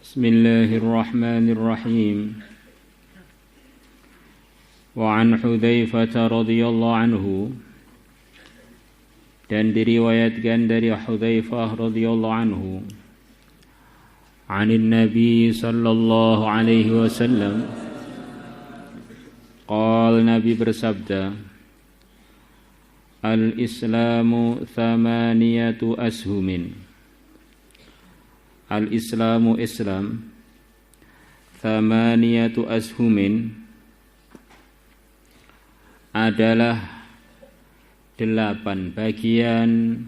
Bismillahirrahmanirrahim. Wa an Hudzaifah radhiyallahu anhu, dan diriwayatkan dari Hudzaifah radhiyallahu anhu, anin Nabi sallallahu alaihi wasallam, qala, Nabi bersabda, al-islamu thamaniyatu ashumin. Al-islamu Islam thamaniyatu ashumin adalah 8 bagian.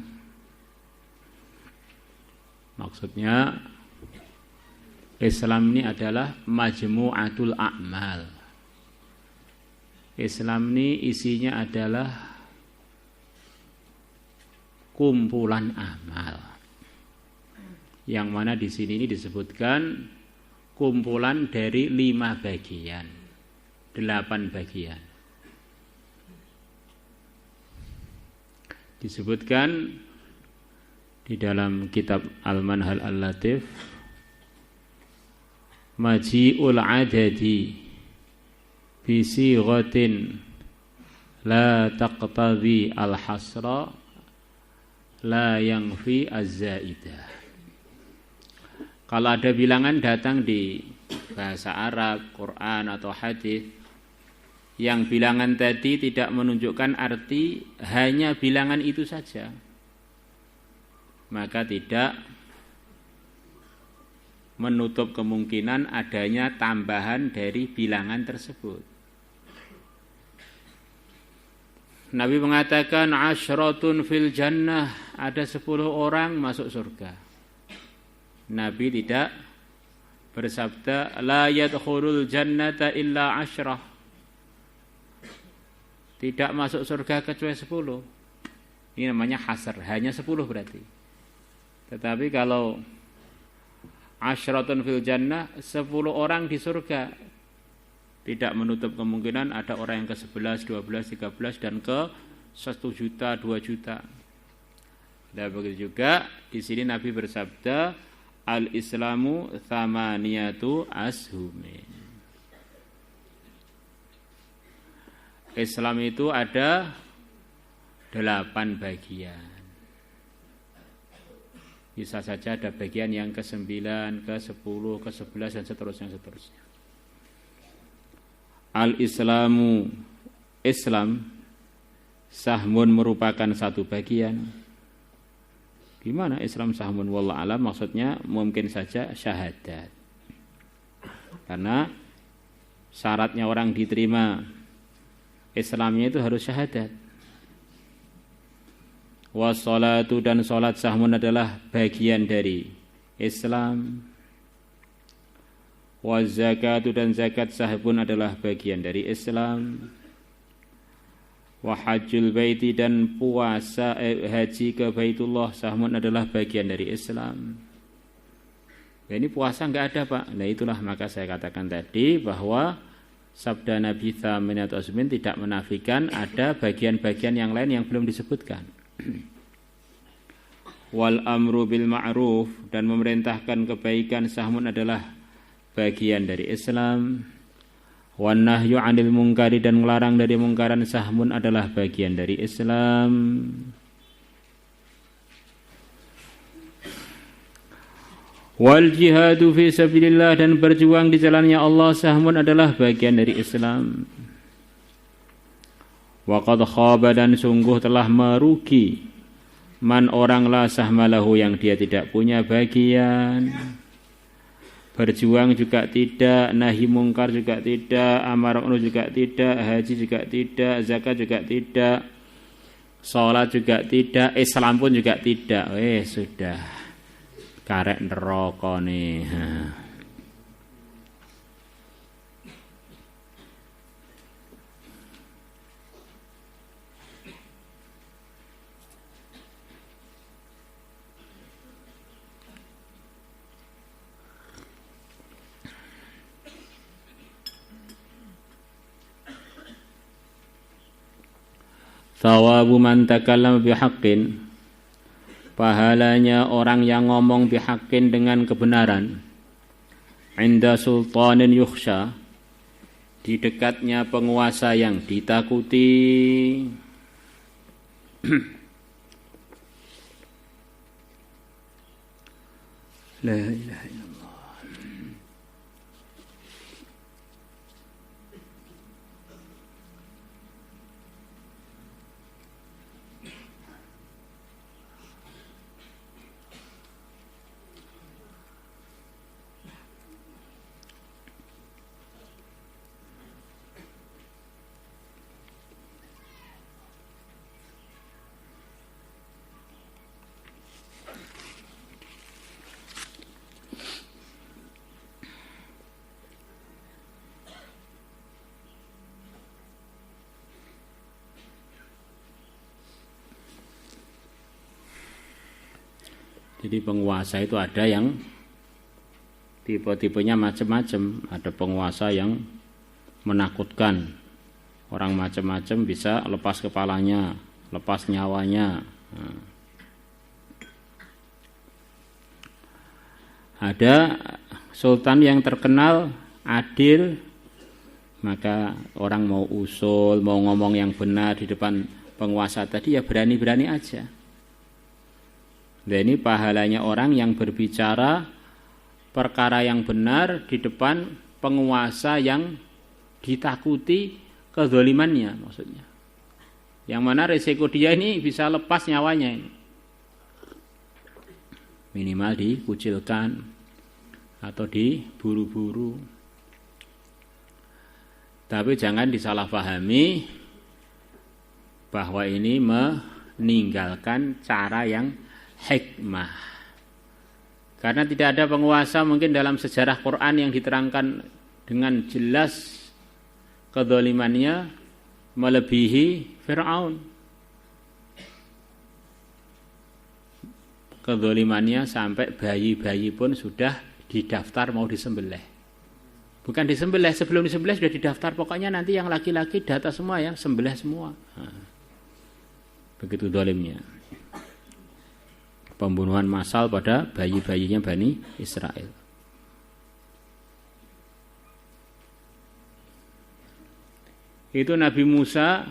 Maksudnya Islam ini adalah majmu'atul a'mal. Islam ini isinya adalah kumpulan amal. Yang mana di sini ini disebutkan kumpulan dari 5 bagian, 8 bagian. Disebutkan di dalam kitab Al-Manhal Al-Latif, maji'ul adadi bisi ghatin la taqtadhi al-hasra la yangfi az-zaidah. Kalau ada bilangan datang di bahasa Arab, Quran atau hadis, yang bilangan tadi tidak menunjukkan arti, hanya bilangan itu saja, maka tidak menutup kemungkinan adanya tambahan dari bilangan tersebut. Nabi mengatakan asyratun fil jannah, ada 10 orang masuk surga. Nabi tidak bersabda la yadkhulul jannata illa 10. Tidak masuk surga kecuali 10. Ini namanya hasr, hanya 10 berarti. Tetapi kalau asyratun fil jannah, 10 orang di surga, tidak menutup kemungkinan ada orang yang ke-11, 12, 13 dan ke 1 juta, 2 juta. Dan begitu juga di sini Nabi bersabda al-islamu thamaniyatu ashumin. Islam itu ada 8 bagian. Bisa saja ada bagian yang ke-9, ke-10, ke-11 dan seterusnya. Al-islamu, Islam, sahmun merupakan 1 bagian. Gimana Islam sahmun? Wallahu alam, maksudnya mungkin saja syahadat. Karena syaratnya orang diterima Islamnya itu harus syahadat. Wassalatu, dan salat sahmun adalah bagian dari Islam. Wazakatu, dan zakat sahmun adalah bagian dari Islam. Wa hajjul baiti, dan puasa haji ke Baitullah sahmun adalah bagian dari Islam. Nah, ini puasa enggak ada, Pak. Nah, itulah maka saya katakan tadi bahwa sabda Nabi thamaniyatu ashumin tidak menafikan ada bagian-bagian yang lain yang belum disebutkan. Wal amru bil ma'ruf, dan memerintahkan kebaikan sahmun adalah bagian dari Islam. Wan nahyu 'anil munkari, dan melarang dari mungkaran sahmun adalah bagian dari Islam. Wal jihadu fi sabilillah, dan berjuang di jalannya Allah sahmun adalah bagian dari Islam. Wa qad khaba, dan sungguh telah merugi man orang la sahmalahu, yang dia tidak punya bagian. Berjuang juga tidak, nahi mungkar juga tidak, amar ma'ruf juga tidak, haji juga tidak, zakat juga tidak, salat juga tidak, Islam pun juga tidak. Sudah karek neraka nih. Thawabu man takallama bihaqqin, pahalanya orang yang ngomong bihaqqin dengan kebenaran. inda sultanin yukhsha, di dekatnya penguasa yang ditakuti. La ilaha illallah. Jadi penguasa itu ada yang tipe-tipenya macam-macam. Ada penguasa yang menakutkan, orang macam-macam bisa lepas kepalanya, lepas nyawanya. Ada sultan yang terkenal adil, maka orang mau usul, mau ngomong yang benar di depan penguasa tadi ya berani-berani aja. Dan ini pahalanya orang yang berbicara perkara yang benar di depan penguasa yang ditakuti kezalimannya, maksudnya. Yang mana resiko dia ini bisa lepas nyawanya ini. Minimal dikucilkan atau diburu-buru. Tapi jangan disalahpahami bahwa ini meninggalkan cara yang hikmah. Karena tidak ada penguasa mungkin dalam sejarah Quran yang diterangkan dengan jelas kezalimannya melebihi Fir'aun. Kezalimannya sampai bayi-bayi pun sudah didaftar mau disembelih. Bukan disembelih, sebelum disembelih sudah didaftar. Pokoknya nanti yang laki-laki data semua ya, sembelih semua. Begitu zalimnya. Pembunuhan massal pada bayi-bayinya Bani Israel. Itu Nabi Musa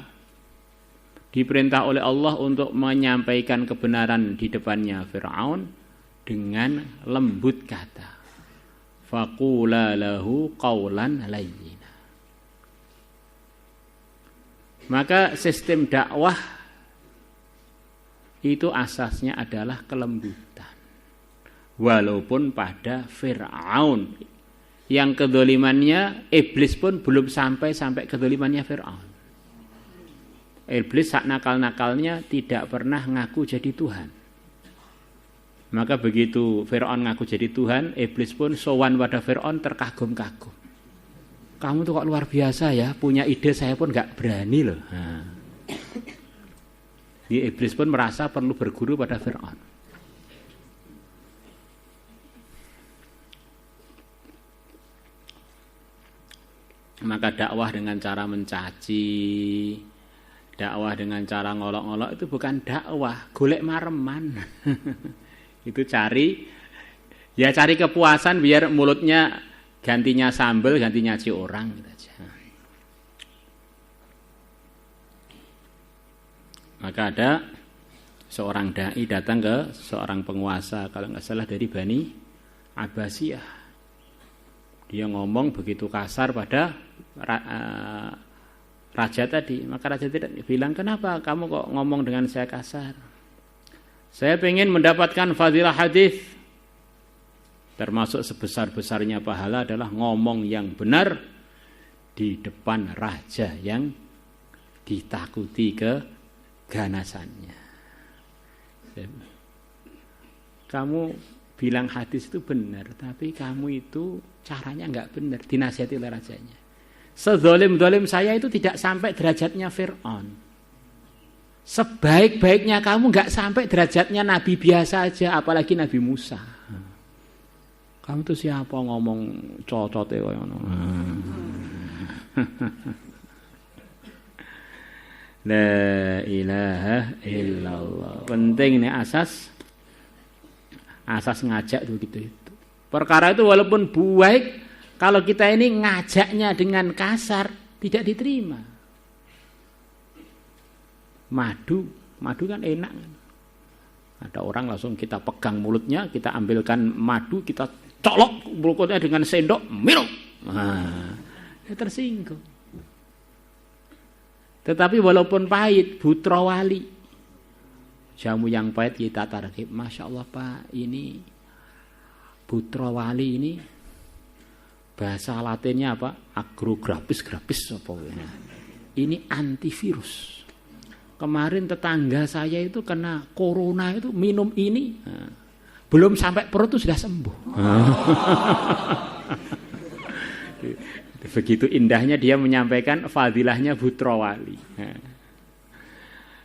diperintah oleh Allah untuk menyampaikan kebenaran di depannya Fir'aun dengan lembut kata. Faqula lahu qawlan layyina. Maka sistem dakwah itu asasnya adalah kelembutan. Walaupun pada Fir'aun yang kedzalimannya, iblis pun belum sampai kedzalimannya Fir'aun. Iblis sak nakal-nakalnya tidak pernah ngaku jadi Tuhan. Maka begitu Fir'aun ngaku jadi Tuhan, iblis pun sowan pada Fir'aun terkagum-kagum. Kamu tuh kok luar biasa ya, punya ide saya pun gak berani loh. Iblis pun merasa perlu berguru pada Fir'aun. Maka dakwah dengan cara mencaci, dakwah dengan cara ngolok-ngolok itu bukan dakwah, golek mareman. Itu cari kepuasan biar mulutnya gantinya sambel, gantinya nyaci orang gitu aja. Maka ada seorang dai datang ke seorang penguasa, kalau nggak salah dari Bani Abbasiyah. Dia ngomong begitu kasar pada raja tadi. Maka raja tidak bilang, kenapa kamu kok ngomong dengan saya kasar? Saya ingin mendapatkan fadilah hadis. Termasuk sebesar-besarnya pahala adalah ngomong yang benar di depan raja yang ditakuti keganasannya. Kamu bilang hadis itu benar, tapi kamu itu caranya enggak benar, dinasihati oleh rajanya. Sezalim-zalim saya itu tidak sampai derajatnya Fir'aun. Sebaik-baiknya kamu enggak sampai derajatnya Nabi biasa aja, apalagi Nabi Musa. Kamu tuh siapa ngomong cocote koyo ngono. La ilaha illallah. Penting nih asas ngajak tuh gitu itu. Perkara itu walaupun baik, kalau kita ini ngajaknya dengan kasar tidak diterima. Madu kan enak. Ada orang langsung kita pegang mulutnya, kita ambilkan madu, kita colok mulutnya dengan sendok, minum. Dia tersinggung. Tetapi walaupun pahit, Putra Wali, jamu yang pahit kita targhib. Masya Allah Pak, ini Putra Wali ini bahasa Latinnya apa? Agrograpis apa ya? Ini antivirus. Kemarin tetangga saya itu kena corona itu minum ini, belum sampai perut itu sudah sembuh. Begitu indahnya dia menyampaikan fadilahnya Putra Wali.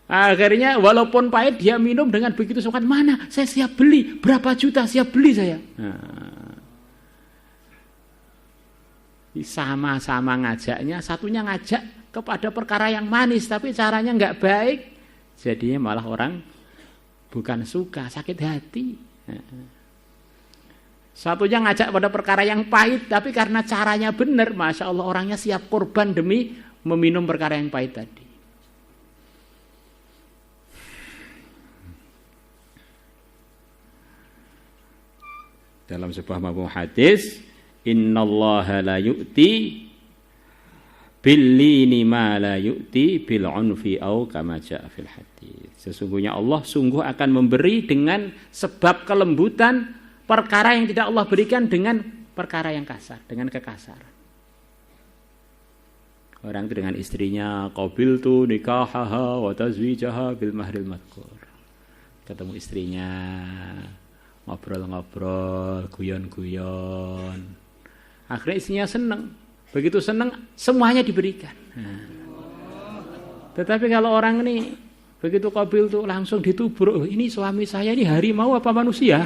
Akhirnya walaupun pahit dia minum dengan begitu semangat. Mana? Saya siap beli. Berapa juta siap beli saya. Sama-sama ngajaknya. Satunya ngajak kepada perkara yang manis. Tapi caranya nggak baik. Jadinya malah orang bukan suka, sakit hati. Satunya ngajak pada perkara yang pahit, tapi karena caranya benar, Masya Allah orangnya siap korban demi meminum perkara yang pahit tadi. Dalam sebuah mafhum hadis, innallaha la yu'ti billini ma la yu'ti bil unfi au kama ja'a fil hadis. Sesungguhnya Allah sungguh akan memberi dengan sebab kelembutan perkara yang tidak Allah berikan dengan perkara yang kasar, dengan kekasaran. Orang itu dengan istrinya, qabiltu nikahaha wa tazwijaha bil mahril madhkur. Ketemu istrinya, ngobrol-ngobrol, guyon-guyon. Akhirnya istrinya senang. Begitu senang, semuanya diberikan. Tetapi kalau orang ini begitu qabiltu langsung ditubur, ini suami saya ini harimau apa manusia?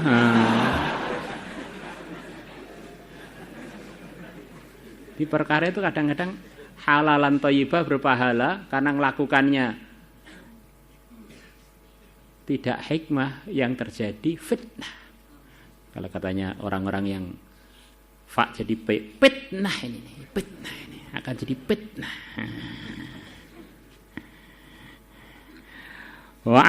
Di perkara itu kadang-kadang halalan thayyibah berpahala karena melakukannya tidak hikmah, yang terjadi fitnah. Kalau katanya orang-orang yang fa jadi fitnah ini akan jadi fitnah. Wa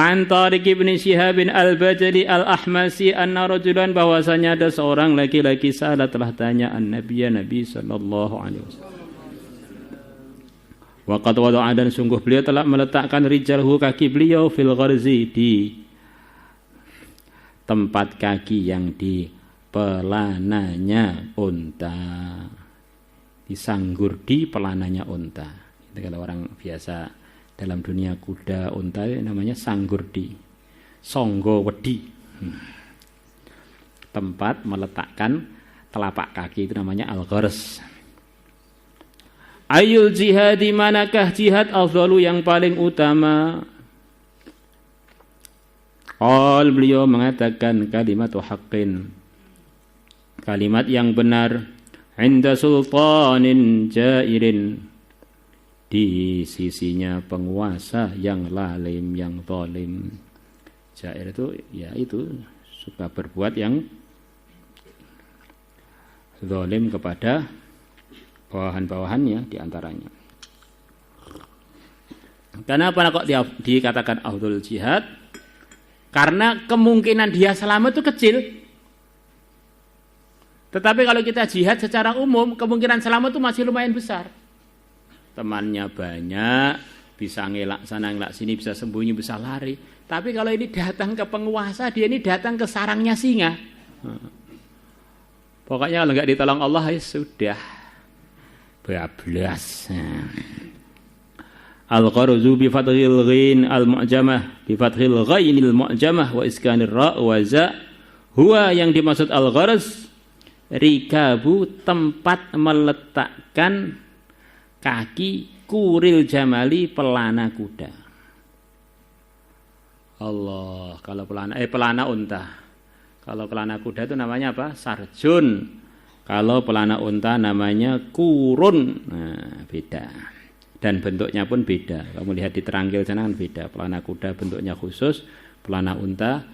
an Tariq bin Syihab bin Al-Bajali Al-Ahmasi anna rajulan, bahwasanya ada seorang laki-laki salat telah tanya Nabi sallallahu alaihi wasallam. Wa qad wada'a, dan sungguh beliau telah meletakkan rijalhu, kaki beliau, fil gharzi, di tempat kaki yang di pelananya unta, disanggur di pelananya unta. Itu kalau orang biasa dalam dunia kuda unta namanya sanggurdi, songgo wedi. Tempat meletakkan telapak kaki itu namanya al-gharz. Ayul jihadi, manakah jihad afdalu yang paling utama? Beliau mengatakan kalimatu haqqin, kalimat yang benar, inda sultanin jairin, di sisinya penguasa yang lalim, yang zalim. Jair itu ya itu suka berbuat yang zalim kepada bawahan-bawahannya diantaranya. Kenapa kok dikatakan afdhul jihad? Karena kemungkinan dia selamat itu kecil. Tetapi kalau kita jihad secara umum, kemungkinan selamat itu masih lumayan besar. Temannya banyak, bisa ngelak sana ngelak sini, bisa sembunyi, bisa lari. Tapi kalau ini datang ke penguasa, dia ini datang ke sarangnya singa. Pokoknya kalau nggak ditolong Allah, ya sudah bablas. Al-gharzu bi fathil ghin al-mu'jamah, bi fathil ghainil mu'jamah wa iskanir ra wa za. Huwa, yang dimaksud al-gharz, rikabu, tempat meletakkan kaki, kuril jamali, pelana kuda. Allah, kalau pelana unta. Kalau pelana kuda itu namanya apa? Sarjun. Kalau pelana unta namanya kurun. Nah, beda. Dan bentuknya pun beda. Kamu lihat di terangkil sana kan beda. Pelana kuda bentuknya khusus, pelana unta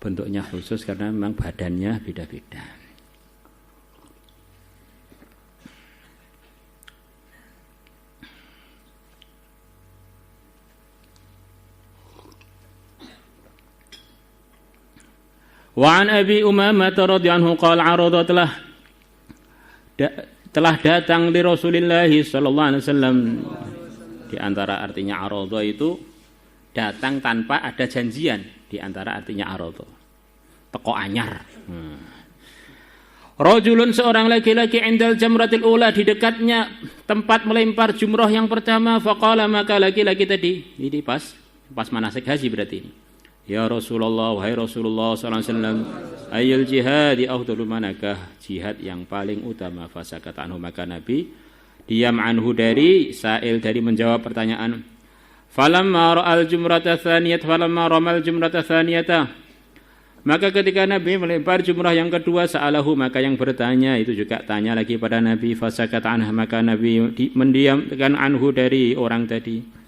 bentuknya khusus karena memang badannya beda-beda. Wa an Abi Umamah radhiyallahu anhu qala arada telah datang li Rasulillah sallallahu alaihi wasallam. Di antara artinya arada itu datang tanpa ada janjian, di antara artinya arada. Teko anyar. Rajulun seorang laki-laki indal jamratil ula, di dekatnya tempat melempar jumrah yang pertama. Faqala, maka laki-laki tadi, ini pas manasik haji berarti ini. Ya Rasulullah, wahai Rasulullah sallallahu alaihi wasallam, ayyul jihadi afdalu, manakah jihad yang paling utama? Fasakata anhu, maka Nabi diam anhu dari sa'il, dari menjawab pertanyaan. Falamma ra'al jumrata tsaniyat, falamma ramal jumrata tsaniyata, maka ketika Nabi melempar jumrah yang kedua, sa'alahu, maka yang bertanya itu juga tanya lagi pada Nabi. Fasakata anhu, maka Nabi mendiamkan anhu dari orang tadi.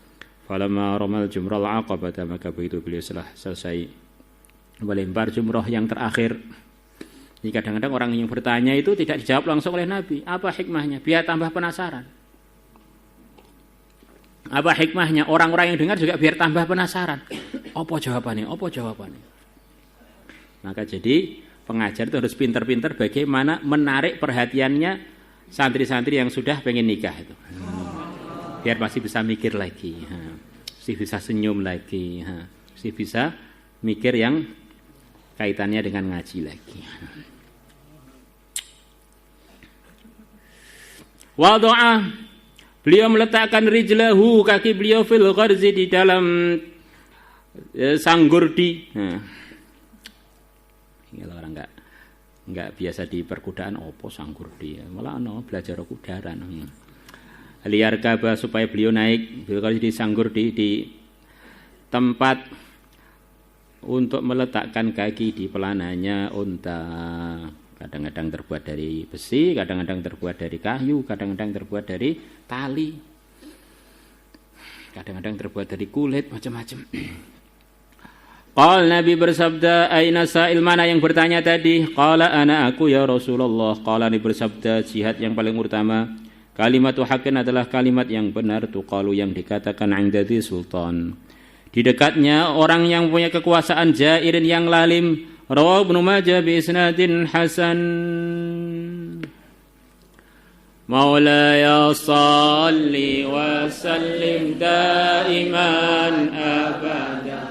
Falamma ramal jumral aqabata, maka begitu beliau selesai melempar jumrah yang terakhir. Jadi kadang-kadang orang yang bertanya itu tidak dijawab langsung oleh Nabi. Apa hikmahnya? Biar tambah penasaran. Apa hikmahnya? Orang-orang yang dengar juga biar tambah penasaran. Apa jawabannya? Apa jawabannya? Maka jadi pengajar itu harus pintar-pintar bagaimana menarik perhatiannya santri-santri yang sudah pengen nikah itu. Biar masih bisa mikir lagi, masih bisa senyum lagi, masih bisa mikir yang kaitannya dengan ngaji lagi. Wada'a, beliau meletakkan rijlahu, kaki beliau, fil gharzi, di dalam sanggurdi. Kalau orang enggak biasa di perkudaan, opo sanggurdi, malah belajar kudaran. Liar kaba, supaya beliau naik, beliau di sanggur di tempat untuk meletakkan kaki di pelananya unta. Kadang-kadang terbuat dari besi, kadang-kadang terbuat dari kayu, kadang-kadang terbuat dari tali, kadang-kadang terbuat dari kulit, macam-macam. Qal, Nabi bersabda, aina sa'il, mana yang bertanya tadi? Qala, ana aku ya Rasulullah. Qala, Nabi bersabda, jihad yang paling utama, kalimatu haqqin, adalah kalimat yang benar, tuqalu, yang dikatakan indadhi sultan, di dekatnya orang yang punya kekuasaan, jairin, yang lalim. Rawahu Ibnu Majah bi isnadin hasan. Maulaya salli wa sallim daiman abada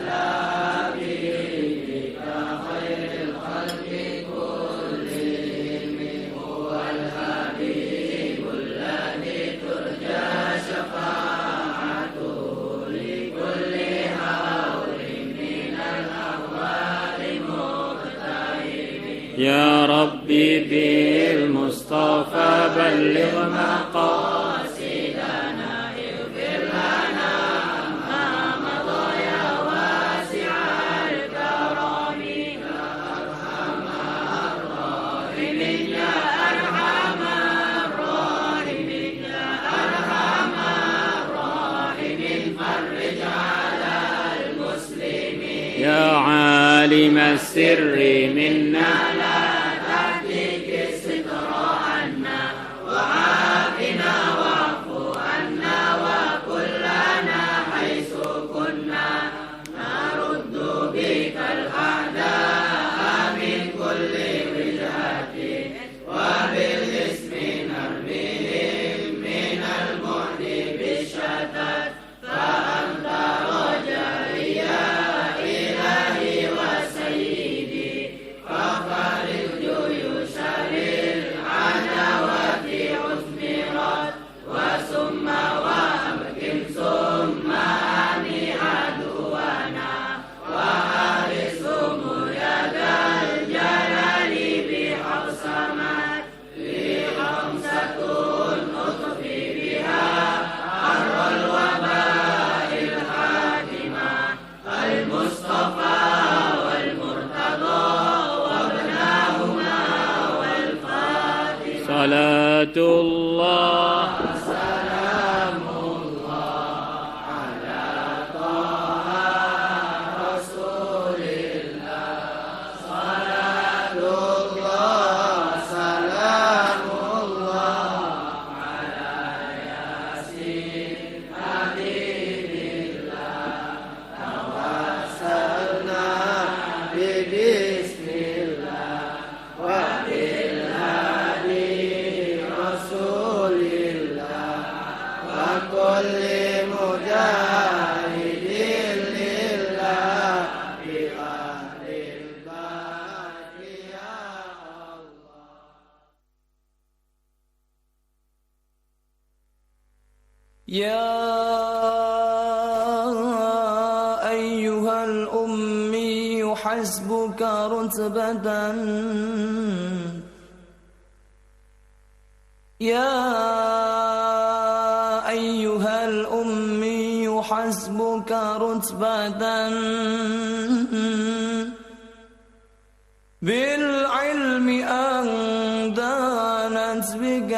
ala nabiyyika khairil khalqi kullihim, huwal habibul ladzi turja syafa'atuhu li kulli hawlin minal ahwali muqtahimi. Ya Rabbi bil Mustafa balligh maqasidana, ighfir lana ma madha ya wasi'al karami, ya arhamar rahimin, ya arhamar rahimin, ya arhamar rahimin, farrij 'alal muslimin, ya 'alim as-sirri minna la tahdik as-sitra anna wa 'afina wa'fu anna wa kullana haitsu kunna naruddu bikal a'da'a min kulli wijhatin wa bil ismi narmihim minal mu'di bisyatat fa anta rajaiya ilahi wa sayyidi fafaril juyusharil adawati usmirat wa summa wa abkim summa ani aduwana wa harisumu yadal jalali bihaqsamat li khamsatun utfi biha arrol wabail hatimah al-Mustafa wal Murtada wa abnahuma wal Fatimah. Salatullah salamullah ala taha rasulillah. Salatullah salamullah ala yasin habibillah. Tawassalna bihi يا أيها الأمي حسبك رتبة يا أيها الأمي حسبك رتبة بالعلم أن دانت بك